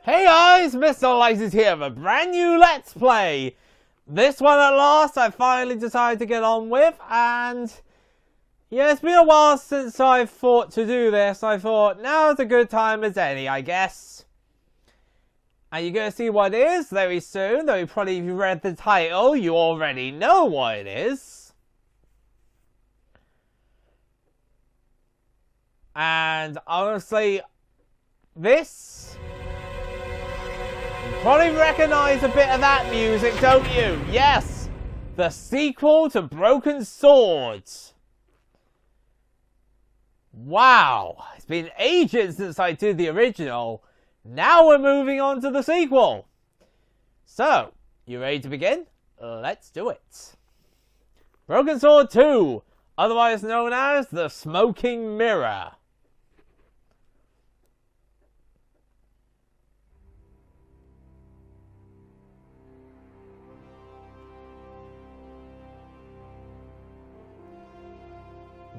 Hey guys, Mr. License here with a brand new Let's Play. This one at last I finally decided to get on with, and yeah, it's been a while since I thought to do this. I thought now's a good time as any, I guess. And you're going to see what it is very soon, though you probably, if you read the title, you already know what it is. And honestly, this... probably recognize a bit of that music, don't you? Yes! The sequel to Broken Swords. Wow! It's been ages since I did the original. Now we're moving on to the sequel. So, you ready to begin? Let's do it. Broken Sword 2, otherwise known as The Smoking Mirror.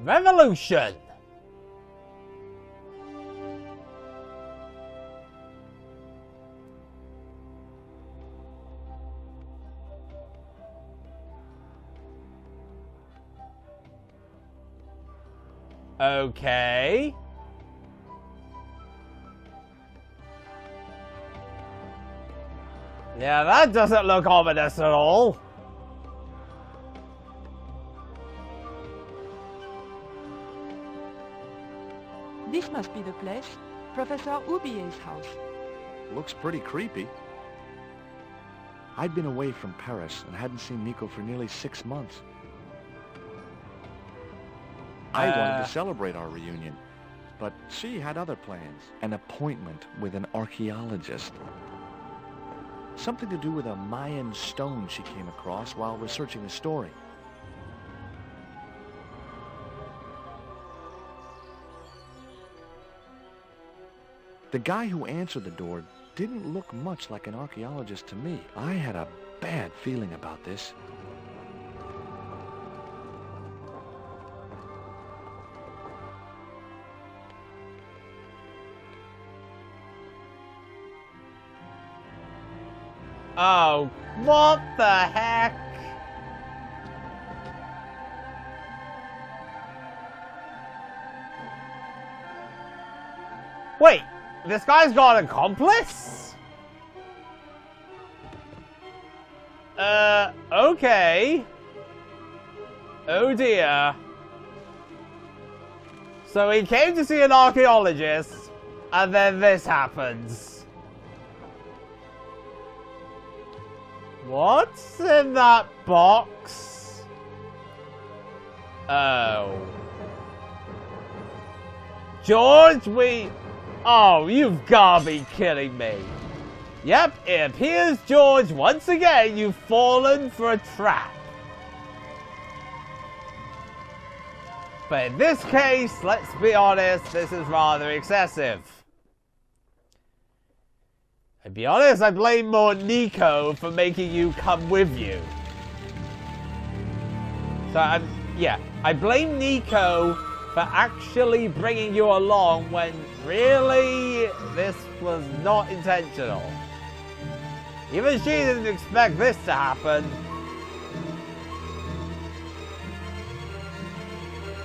Revolution. Okay. Yeah, that doesn't look ominous at all. This must be the place. Professor Oubier's house. Looks pretty creepy. I'd been away from Paris and hadn't seen Nico for nearly 6 months. I wanted to celebrate our reunion, but she had other plans. An appointment with an archaeologist. Something to do with a Mayan stone she came across while researching the story. The guy who answered the door didn't look much like an archaeologist to me. I had a bad feeling about this. Oh, what the heck? Wait. This guy's got an accomplice? Okay. Oh dear. So he came to see an archaeologist, and then this happens. What's in that box? Oh. George, Oh, you've gotta be kidding me. Yep, it appears, George, once again, you've fallen for a trap. But in this case, let's be honest, this is rather excessive. To be honest, I blame more Nico for making you come with you. So, I blame Nico for actually bringing you along when really this was not intentional. Even she didn't expect this to happen.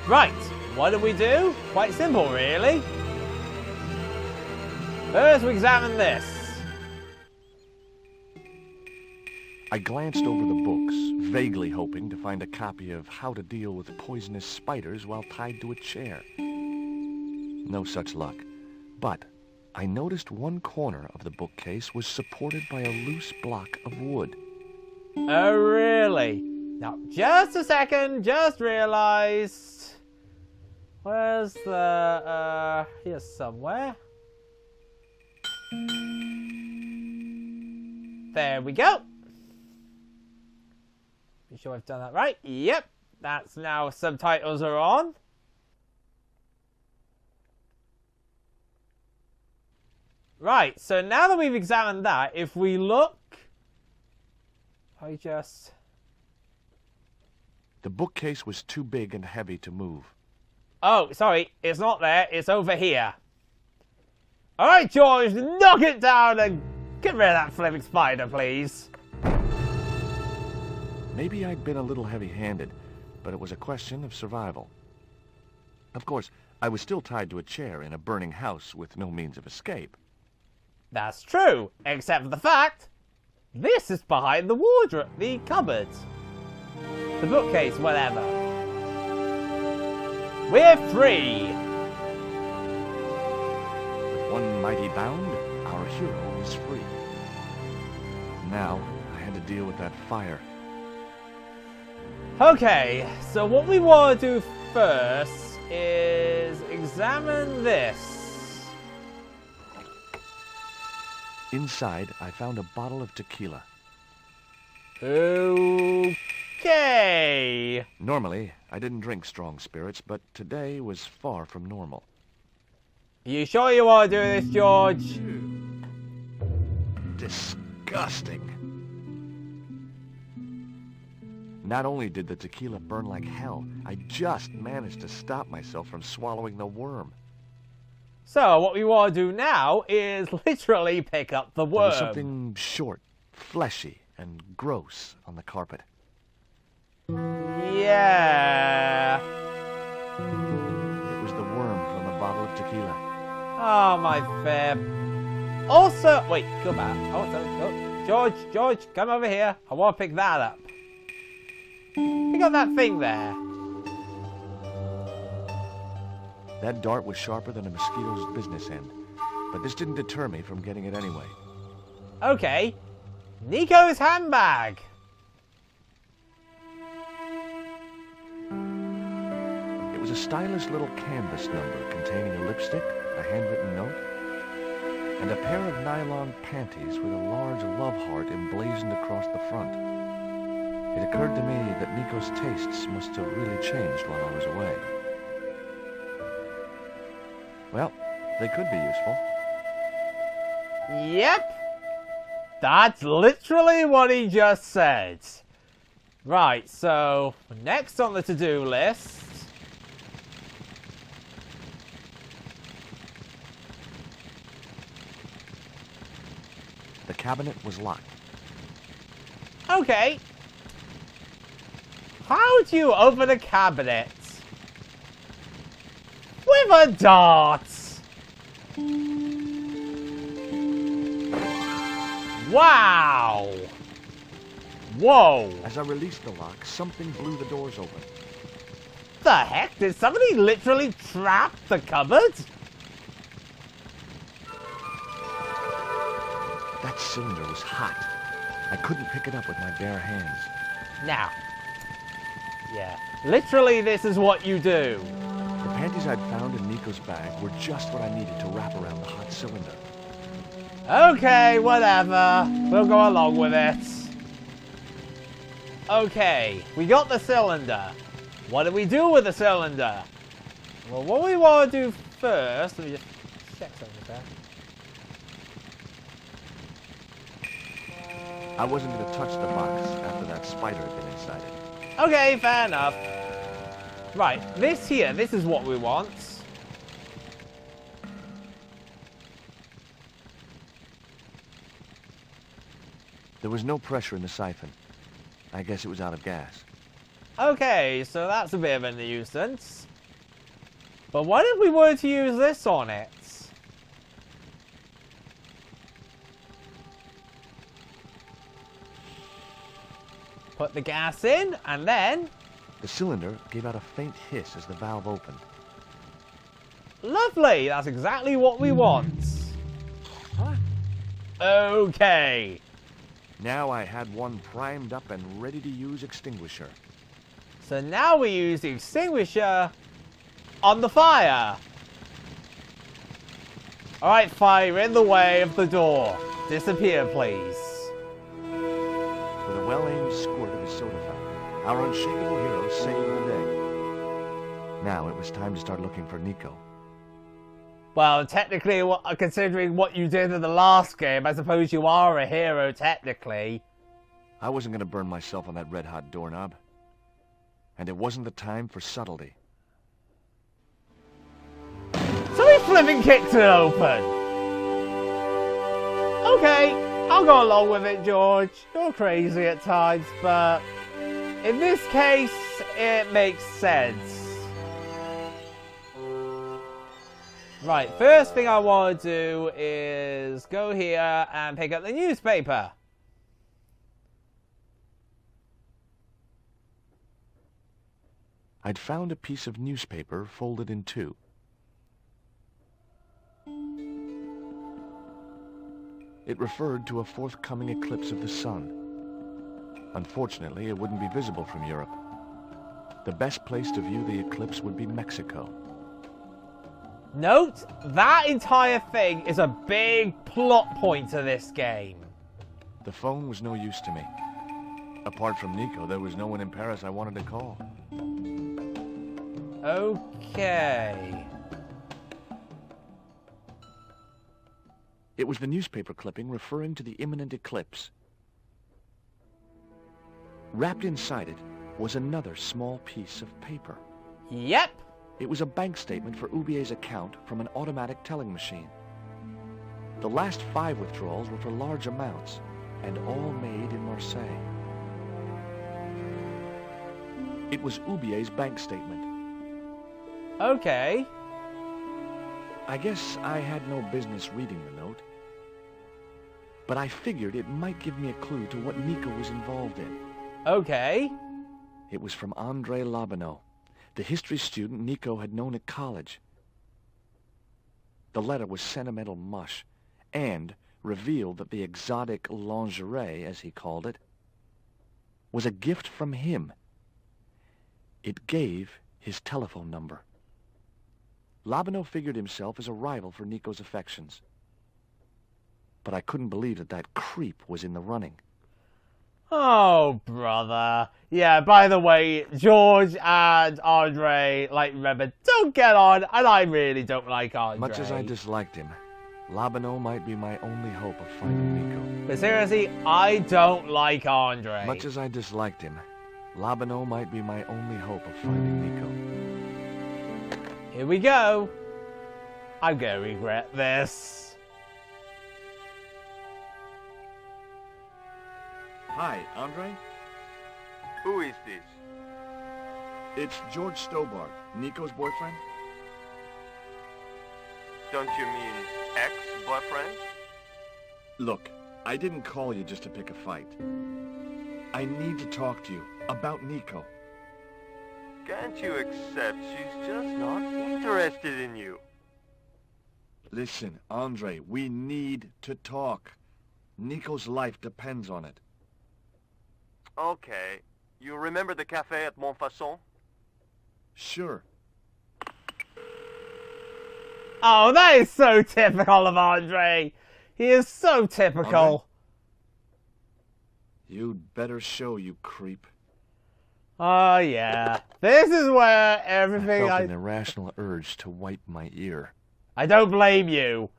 Right, what do we do? Quite simple, really. First, we examine this. I glanced over the books, vaguely hoping to find a copy of How to Deal with Poisonous Spiders While Tied to a Chair. No such luck. But I noticed one corner of the bookcase was supported by a loose block of wood. Oh, really? Now, just a second, just realized... Where's the... Here's somewhere. There we go. Be sure I've done that right. Yep, that's now subtitles are on. Right, so now that we've examined that, if we look... The bookcase was too big and heavy to move. Oh, sorry, it's not there, it's over here. Alright, George, knock it down and get rid of that flipping spider, please. Maybe I'd been a little heavy-handed, but it was a question of survival. Of course, I was still tied to a chair in a burning house with no means of escape. That's true, except for the fact this is behind the wardrobe, the cupboard, the bookcase, whatever. We're free. With one mighty bound, our hero was free. Now, I had to deal with that fire. Okay, so what we want to do first is examine this. Inside, I found a bottle of tequila. Okay. Normally, I didn't drink strong spirits, but today was far from normal. You sure you want to do this, George? Disgusting. Not only did the tequila burn like hell, I just managed to stop myself from swallowing the worm. So, what we want to do now is literally pick up the There worm. was something short, fleshy, and gross on the carpet. Yeah. It was the worm from the bottle of tequila. Oh, my fib. Also, wait, go back. Oh, go. George, come over here. I want to pick that up. Pick up that thing there. That dart was sharper than a mosquito's business end, but this didn't deter me from getting it anyway. Okay. Nico's handbag. It was a stylish little canvas number containing a lipstick, a handwritten note, and a pair of nylon panties with a large love heart emblazoned across the front. It occurred to me that Nico's tastes must have really changed while I was away. Well, they could be useful. Yep. That's literally what he just said. Right, so next on the to-do list. The cabinet was locked. Okay. How do you open a cabinet? With a dart! Wow! Whoa! As I released the lock, something blew the doors open. The heck? Did somebody literally trap the cupboard? That cylinder was hot. I couldn't pick it up with my bare hands. Now. Yeah. Literally, this is what you do. The panties I'd found in Nico's bag were just what I needed to wrap around the hot cylinder. Okay, whatever. We'll go along with it. Okay, we got the cylinder. What do we do with the cylinder? Well, what we want to do first... Let me just check something there. I wasn't going to touch the box after that spider had been inside it. Okay, fair enough. Right, this here, this is what we want. There was no pressure in the siphon. I guess it was out of gas. Okay, so that's a bit of a nuisance. But what if we were to use this on it? Put the gas in, and then... The cylinder gave out a faint hiss as the valve opened. Lovely! That's exactly what we want. Huh? Okay. Now I had one primed up and ready to use extinguisher. So now we use the extinguisher on the fire. Alright, fire in the way of the door. Disappear, please. With a well-aimed squirt of his soda fountain, our unshakable hero saved the day. Now it was time to start looking for Nico. Well, technically, considering what you did in the last game, I suppose you are a hero, technically. I wasn't going to burn myself on that red-hot doorknob. And it wasn't the time for subtlety. So he flipping kicked it open. Okay, I'll go along with it, George. You're crazy at times, but in this case, it makes sense. Right, first thing I want to do is go here and pick up the newspaper. I'd found a piece of newspaper folded in two. It referred to a forthcoming eclipse of the sun. Unfortunately, it wouldn't be visible from Europe. The best place to view the eclipse would be Mexico. Note, that entire thing is a big plot point to this game. The phone was no use to me. Apart from Nico, there was no one in Paris I wanted to call. Okay. It was the newspaper clipping referring to the imminent eclipse. Wrapped inside it was another small piece of paper. Yep. It was a bank statement for Ubier's account from an automatic telling machine. The last 5 withdrawals were for large amounts, and all made in Marseille. It was Ubier's bank statement. Okay. I guess I had no business reading the note, but I figured it might give me a clue to what Nico was involved in. Okay. It was from André Labanau, the history student Nico had known at college. The letter was sentimental mush, and revealed that the exotic lingerie, as he called it, was a gift from him. It gave his telephone number. Labanau figured himself as a rival for Nico's affections. But I couldn't believe that that creep was in the running. Oh, brother. Yeah, by the way, George and Andre, like, remember, don't get on, and I really don't like Andre. Much as I disliked him, Labanau might be my only hope of finding Nico. But seriously, I don't like Andre. Much as I disliked him, Labanau might be my only hope of finding Nico. Here we go. I'm gonna regret this. Hi, Andre? Who is this? It's George Stobbart, Nico's boyfriend. Don't you mean ex-boyfriend? Look, I didn't call you just to pick a fight. I need to talk to you about Nico. Can't you accept she's just not interested in you? Listen, Andre, we need to talk. Nico's life depends on it. Okay. You remember the cafe at Montfaucon? Sure. Oh, that is so typical of Andre. He is so typical. Andre? You'd better show, you creep. Oh, yeah. This is where everything I felt an irrational urge to wipe my ear. I don't blame you.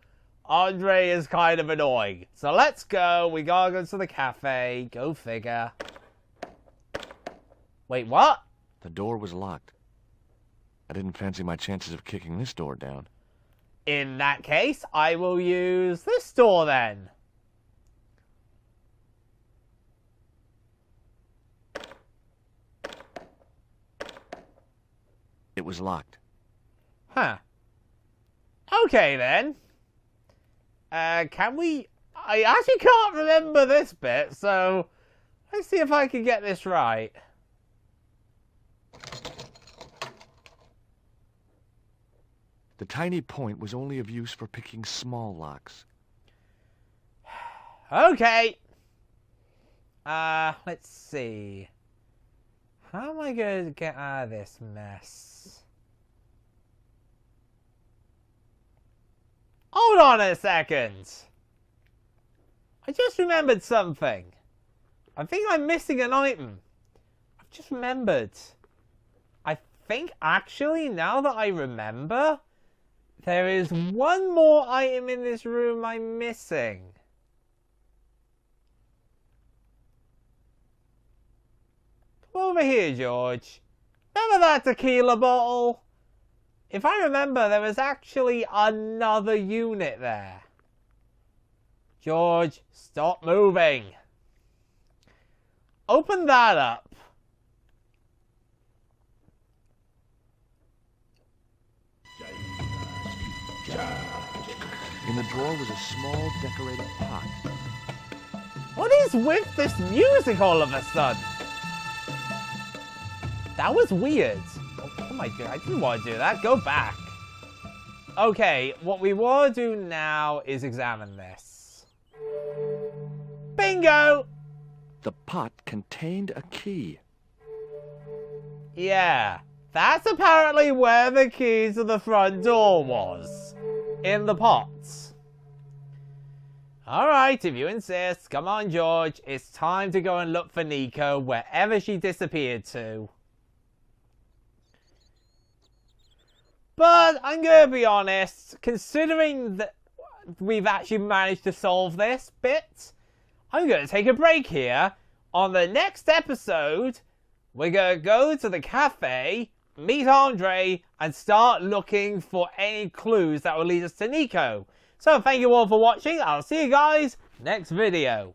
Andre is kind of annoying. So let's go. We gotta go to the cafe. Go figure. Wait, what? The door was locked. I didn't fancy my chances of kicking this door down. In that case, I will use this door then. It was locked. Huh. Okay then. Can we... I actually can't remember this bit, so let's see if I can get this right. The tiny point was only of use for picking small locks. Okay. Let's see. How am I going to get out of this mess? Hold on a second. I just remembered something. I think I'm missing an item. I've just remembered. I think actually, now that I remember, there is one more item in this room I'm missing. Come over here, George. Remember that tequila bottle? If I remember, there was actually another unit there. George, stop moving. Open that up. In the drawer was a small decorated pot. What is with this music all of a sudden? That was weird. Oh my god, I didn't want to do that. Go back. Okay, what we want to do now is examine this. Bingo! The pot contained a key. Yeah, that's apparently where the key to the front door was. In the pot. Alright, if you insist. Come on, George. It's time to go and look for Nico wherever she disappeared to. But I'm going to be honest, considering that we've actually managed to solve this bit, I'm going to take a break here. On the next episode, we're going to go to the cafe, meet Andre, and start looking for any clues that will lead us to Nico. So thank you all for watching. I'll see you guys next video.